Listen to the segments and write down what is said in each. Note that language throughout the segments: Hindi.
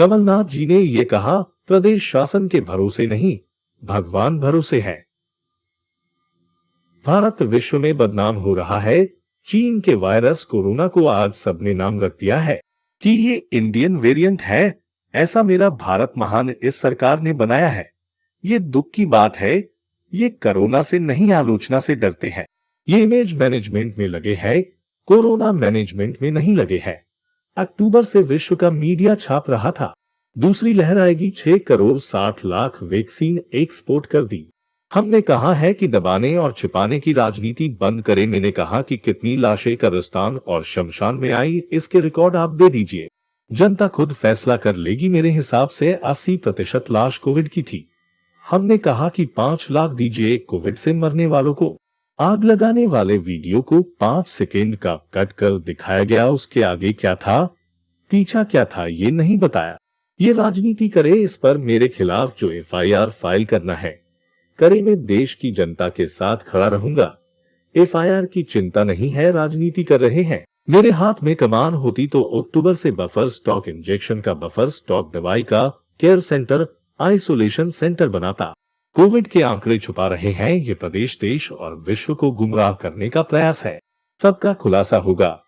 कमलनाथ जी ने ये कहा, प्रदेश शासन के भरोसे नहीं, भगवान भरोसे है। भारत विश्व में बदनाम हो रहा है। चीन के वायरस कोरोना को आज सबने नाम रख दिया है कि ये इंडियन वेरिएंट है। ऐसा मेरा भारत महान इस सरकार ने बनाया है। ये दुख की बात है। ये कोरोना से नहीं, आलोचना से डरते हैं। ये इमेज मैनेजमेंट में लगे हैं, कोरोना मैनेजमेंट में नहीं लगे हैं। अक्टूबर से विश्व का मीडिया छाप रहा था, दूसरी लहर आएगी, 6 करोड़ 60 लाख वैक्सीन एक्सपोर्ट कर दी। हमने कहा है कि दबाने और छिपाने की राजनीति बंद करें। मैंने कहा कि कितनी लाशें कब्रिस्तान और शमशान में आई, इसके रिकॉर्ड आप दे दीजिए, जनता खुद फैसला कर लेगी। मेरे हिसाब से 80% लाश कोविड की थी। हमने कहा कि 5 लाख दीजिए कोविड से मरने वालों को। आग लगाने वाले वीडियो को 5 सेकेंड का कट कर दिखाया गया। उसके आगे क्या था, पीछा क्या था, ये नहीं बताया। ये राजनीति करे, इस पर मेरे खिलाफ जो एफआईआर फाइल करना है करे। मैं देश की जनता के साथ खड़ा रहूंगा। एफआईआर की चिंता नहीं है, राजनीति कर रहे हैं। मेरे हाथ में कमान होती तो अक्टूबर से बफर स्टॉक, इंजेक्शन का बफर स्टॉक, दवाई का केयर सेंटर, आइसोलेशन सेंटर बनाता। कोविड के आंकड़े छुपा रहे हैं। ये प्रदेश, देश और विश्व को गुमराह करने का प्रयास है। सबका खुलासा होगा।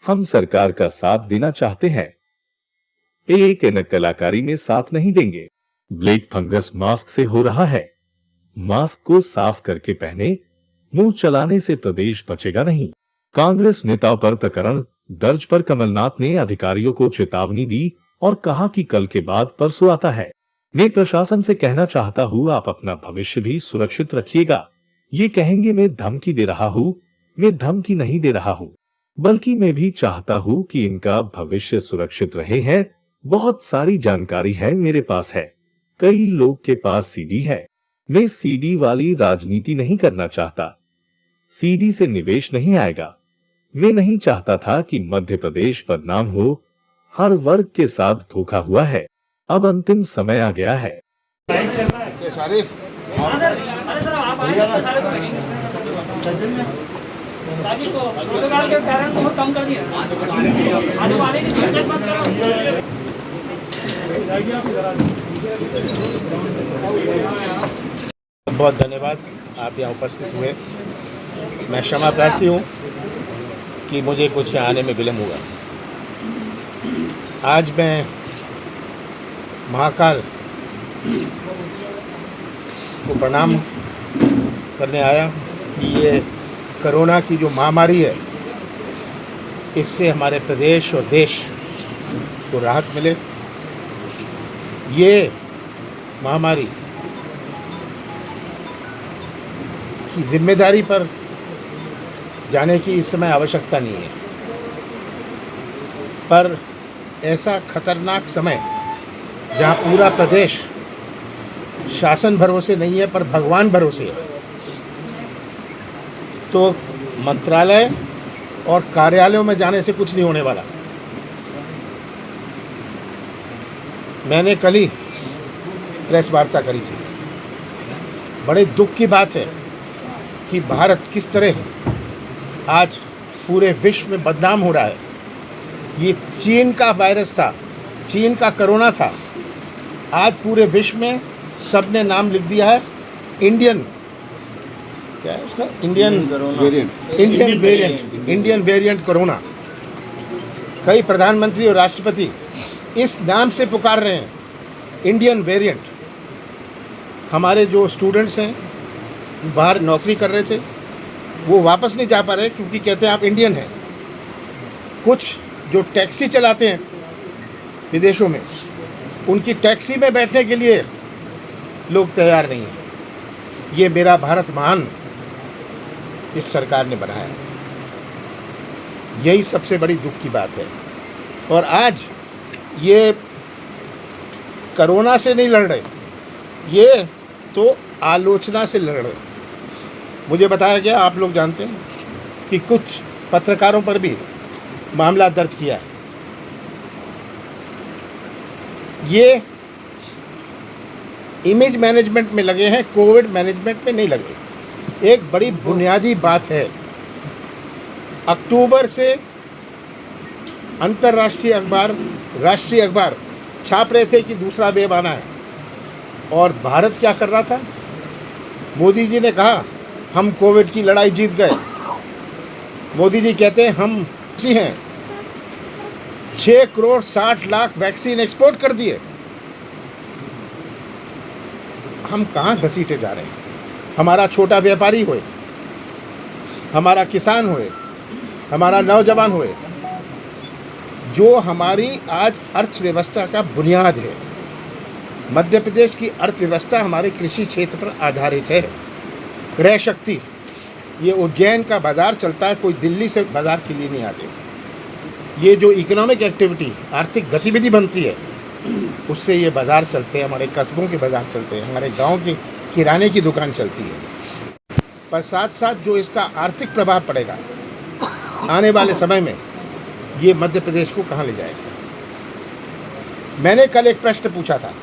हम सरकार का साथ देना चाहते हैं, एक कलाकारी में साथ नहीं देंगे। ब्लैक फंगस मास्क से हो रहा है, मास्क को साफ करके पहने। मुंह चलाने से प्रदेश बचेगा नहीं। कांग्रेस नेताओं पर प्रकरण दर्ज पर कमलनाथ ने अधिकारियों को चेतावनी दी और कहा कि कल के बाद परसों आता है। मैं प्रशासन से कहना चाहता हूँ, आप अपना भविष्य भी सुरक्षित रखिएगा। ये कहेंगे मैं धमकी दे रहा हूँ, मैं धमकी नहीं दे रहा हूँ, बल्कि मैं भी चाहता हूँ कि इनका भविष्य सुरक्षित रहे। है बहुत सारी जानकारी है मेरे पास है, कई लोग के पास सीडी है। मैं सीडी वाली राजनीति नहीं करना चाहता। सीडी से निवेश नहीं आएगा। मैं नहीं चाहता था कि मध्य प्रदेश बदनाम हो। हर वर्ग के साथ धोखा हुआ है। अब अंतिम समय आ गया है। बहुत धन्यवाद, आप यहाँ उपस्थित हुए। मैं क्षमा प्रार्थी हूँ कि मुझे कुछ यहाँ आने में विलम्ब हुआ। आज मैं महाकाल को प्रणाम करने आया कि ये कोरोना की जो महामारी है, इससे हमारे प्रदेश और देश को राहत मिले। ये महामारी की जिम्मेदारी पर जाने की इस समय आवश्यकता नहीं है, पर ऐसा खतरनाक समय जहाँ पूरा प्रदेश शासन भरोसे नहीं है पर भगवान भरोसे है, तो मंत्रालय और कार्यालयों में जाने से कुछ नहीं होने वाला। मैंने कल ही प्रेस वार्ता करी थी। बड़े दुख की बात है कि भारत किस तरह आज पूरे विश्व में बदनाम हो रहा है। ये चीन का वायरस था, चीन का कोरोना था। आज पूरे विश्व में सबने नाम लिख दिया है इंडियन, क्या है उसका, इंडियन वेरिएंट कोरोना। कई प्रधानमंत्री और राष्ट्रपति इस नाम से पुकार रहे हैं, इंडियन वेरिएंट। हमारे जो स्टूडेंट्स हैं, बाहर नौकरी कर रहे थे, वो वापस नहीं जा पा रहे क्योंकि कहते हैं आप इंडियन हैं। कुछ जो टैक्सी चलाते हैं विदेशों में, उनकी टैक्सी में बैठने के लिए लोग तैयार नहीं हैं। ये मेरा भारत महान इस सरकार ने बनाया है। यही सबसे बड़ी दुख की बात है। और आज ये कोरोना से नहीं लड़ रहे, ये तो आलोचना से लड़ रहे। मुझे बताया गया, आप लोग जानते हैं कि कुछ पत्रकारों पर भी मामला दर्ज किया है। ये इमेज मैनेजमेंट में लगे हैं, कोविड मैनेजमेंट में नहीं लगे। एक बड़ी बुनियादी बात है, अक्टूबर से अंतर्राष्ट्रीय अखबार, राष्ट्रीय अखबार छाप रहे थे कि दूसरा वेव आना है, और भारत क्या कर रहा था? मोदी जी ने कहा हम कोविड की लड़ाई जीत गए। मोदी जी कहते हैं हम इसी हैं, 6 करोड़ 60 लाख वैक्सीन एक्सपोर्ट कर दिए। हम कहाँ घसीटे जा रहे हैं? हमारा छोटा व्यापारी होए, हमारा किसान होए, हमारा नौजवान होए, जो हमारी आज अर्थव्यवस्था का बुनियाद है। मध्य प्रदेश की अर्थव्यवस्था हमारे कृषि क्षेत्र पर आधारित है। क्रय शक्ति, ये उज्जैन का बाज़ार चलता है, कोई दिल्ली से बाज़ार के लिए नहीं आते। ये जो इकोनॉमिक एक्टिविटी, आर्थिक गतिविधि बनती है, उससे ये बाज़ार चलते हैं, हमारे कस्बों के बाज़ार चलते हैं, हमारे गांव की किराने की दुकान चलती है। पर साथ साथ जो इसका आर्थिक प्रभाव पड़ेगा आने वाले समय में, ये मध्य प्रदेश को कहाँ ले जाएगा? मैंने कल एक प्रश्न पूछा था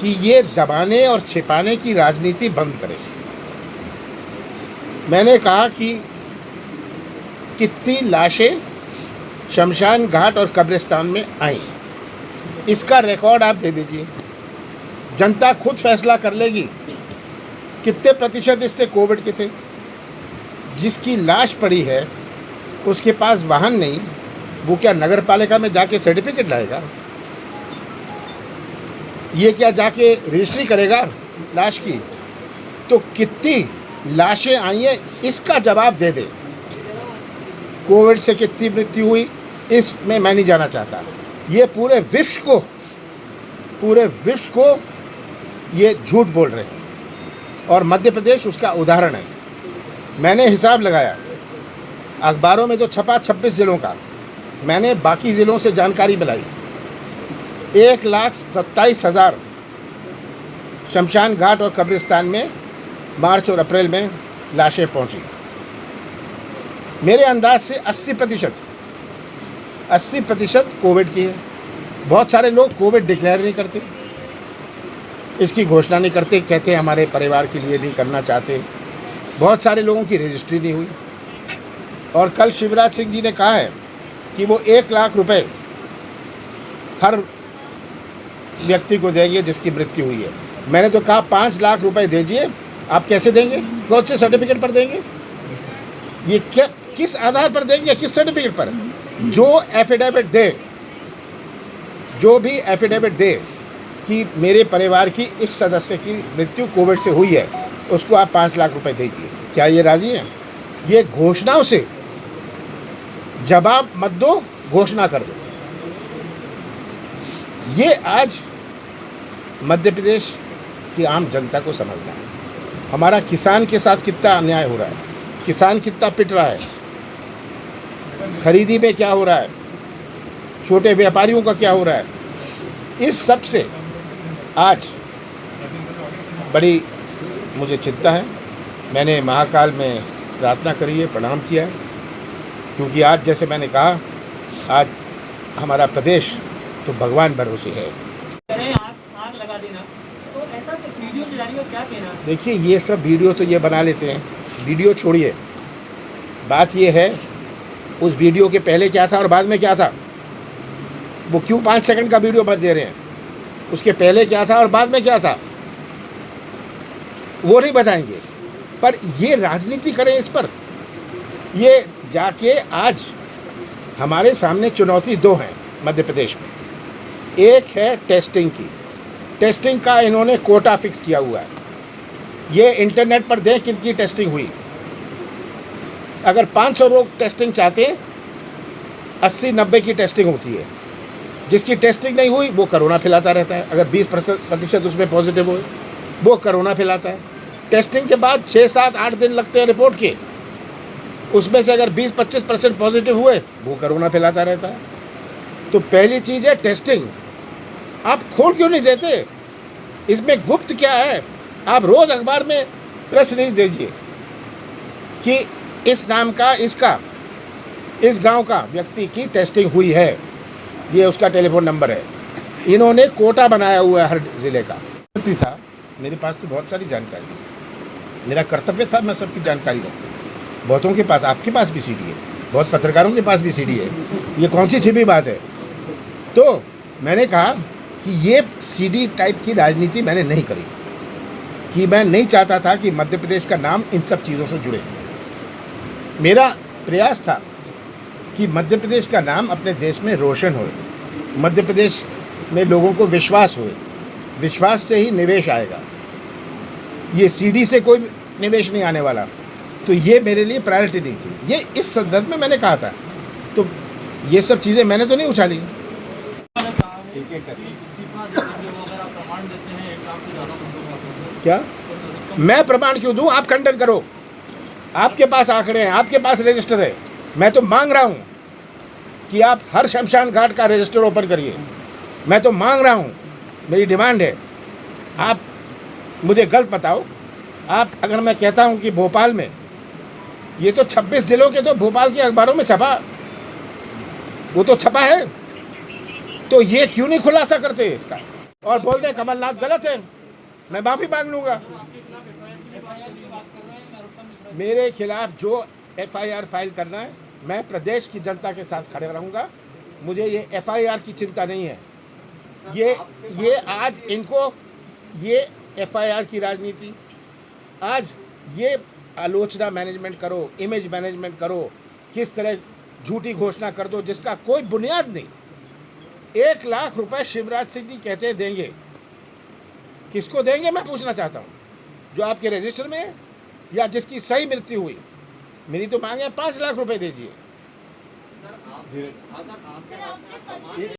कि ये दबाने और छिपाने की राजनीति बंद करें। मैंने कहा कि कितनी लाशें शमशान घाट और कब्रिस्तान में आई, इसका रिकॉर्ड आप दे दीजिए। जनता खुद फैसला कर लेगी कितने प्रतिशत इससे कोविड के थे। जिसकी लाश पड़ी है उसके पास वाहन नहीं, वो क्या नगर पालिका में जाके सर्टिफिकेट लाएगा? ये क्या जाके रजिस्ट्री करेगा लाश की? तो कितनी लाशें आई हैं, इसका जवाब दे दे। कोविड से कितनी मृत्यु हुई इसमें मैं नहीं जाना चाहता। ये पूरे विश्व को ये झूठ बोल रहे हैं, और मध्य प्रदेश उसका उदाहरण है। मैंने हिसाब लगाया, अखबारों में तो छपा 26 ज़िलों का, मैंने बाकी ज़िलों से जानकारी मिलाई। 1,27,000 शमशान घाट और कब्रिस्तान में मार्च और अप्रैल में लाशें पहुंची। मेरे अंदाज से 80% कोविड की है। बहुत सारे लोग कोविड डिक्लेयर नहीं करते, इसकी घोषणा नहीं करते, कहते हैं हमारे परिवार के लिए नहीं करना चाहते। बहुत सारे लोगों की रजिस्ट्री नहीं हुई। और कल शिवराज सिंह जी ने कहा है कि वो 1 लाख रुपए हर व्यक्ति को देंगे जिसकी मृत्यु हुई है। मैंने तो कहा 5 लाख रुपए दीजिए। आप कैसे देंगे? कौन से सर्टिफिकेट पर देंगे? ये क्या, किस आधार पर देंगे, किस सर्टिफिकेट पर? जो भी एफिडेविट दे कि मेरे परिवार की इस सदस्य की मृत्यु कोविड से हुई है, उसको आप 5 लाख रुपए दीजिए। क्या ये राजी हैं? ये घोषणाओं से जवाब मत दो, घोषणा कर दो। ये आज मध्य प्रदेश की आम जनता को समझना है। हमारा किसान के साथ कितना अन्याय हो रहा है, किसान कितना पिट रहा है, खरीदी में क्या हो रहा है, छोटे व्यापारियों का क्या हो रहा है। इस सब से आज बड़ी मुझे चिंता है। मैंने महाकाल में प्रार्थना करी है, प्रणाम किया है, क्योंकि आज जैसे मैंने कहा, आज हमारा प्रदेश तो भगवान भरोसे है। आग लगा देना, तो ऐसा वीडियो जारी हो, क्या कहना? देखिए, ये सब वीडियो तो ये बना लेते हैं, वीडियो छोड़िए। बात ये है उस वीडियो के पहले क्या था और बाद में क्या था। वो क्यों 5 सेकंड का वीडियो बना दे रहे हैं? उसके पहले क्या था और बाद में क्या था वो नहीं बताएंगे। पर ये राजनीति करें इस पर। ये जाके आज हमारे सामने चुनौती 2 हैं मध्य प्रदेश में। एक है टेस्टिंग की। टेस्टिंग का इन्होंने कोटा फिक्स किया हुआ है। ये इंटरनेट पर देख किनकी टेस्टिंग हुई। अगर 500 लोग टेस्टिंग चाहते हैं, 80-90 की टेस्टिंग होती है। जिसकी टेस्टिंग नहीं हुई वो कोरोना फैलाता रहता है। अगर 20% उसमें पॉजिटिव हुए वो कोरोना फैलाता है। टेस्टिंग के बाद 6-7-8 दिन लगते हैं रिपोर्ट के, उसमें से अगर 20-25% पॉजिटिव हुए वो कोरोना फैलाता रहता है। तो पहली चीज़ है टेस्टिंग। आप खोल क्यों नहीं देते? इसमें गुप्त क्या है? आप रोज़ अखबार में प्रेस रिलीज दीजिए कि इस नाम का, इस गांव का व्यक्ति की टेस्टिंग हुई है, ये उसका टेलीफोन नंबर है। इन्होंने कोटा बनाया हुआ है हर ज़िले का। था मेरे पास तो बहुत सारी जानकारी है, मेरा कर्तव्य था मैं सबकी जानकारी रखूँ। बहुतों के पास, आपके पास भी सीडी है, बहुत पत्रकारों के पास भी सीडी है। ये कौन सी छिपी बात है? तो मैंने कहा कि ये सीडी टाइप की राजनीति मैंने नहीं करी, कि मैं नहीं चाहता था कि मध्य प्रदेश का नाम इन सब चीज़ों से जुड़े। मेरा प्रयास था कि मध्य प्रदेश का नाम अपने देश में रोशन हो, मध्य प्रदेश में लोगों को विश्वास हो, विश्वास से ही निवेश आएगा। ये सीडी से कोई निवेश नहीं आने वाला, तो ये मेरे लिए प्रायोरिटी नहीं थी। ये इस संदर्भ में मैंने कहा था, तो ये सब चीज़ें मैंने तो नहीं उछाली। क्या मैं प्रमाण क्यों दूं? आप खंडन करो, आपके पास आंकड़े हैं, आपके पास रजिस्टर है। मैं तो मांग रहा हूं कि आप हर शमशान घाट का रजिस्टर ओपन करिए। मैं तो मांग रहा हूं, मेरी डिमांड है। आप मुझे गलत बताओ, आप अगर मैं कहता हूं कि भोपाल में ये तो 26 जिलों के तो भोपाल के अखबारों में छपा, वो तो छपा है, तो ये क्यों नहीं खुलासा करते इसका और बोलते हैं कमलनाथ गलत है? मैं माफ़ी मांग लूँगा। मेरे खिलाफ जो एफआईआर फाइल करना है, मैं प्रदेश की जनता के साथ खड़े रहूँगा। मुझे ये एफआईआर की चिंता नहीं है। ये आज इनको ये एफआईआर की राजनीति, आज ये आलोचना मैनेजमेंट करो, इमेज मैनेजमेंट करो, किस तरह झूठी घोषणा कर दो जिसका कोई बुनियाद नहीं। 1 लाख रुपए शिवराज सिंह जी कहते हैं देंगे, किसको देंगे मैं पूछना चाहता हूँ? जो आपके रजिस्टर में है या जिसकी सही मृत्यु हुई? मेरी तो मांग है 5 लाख रुपए दीजिए।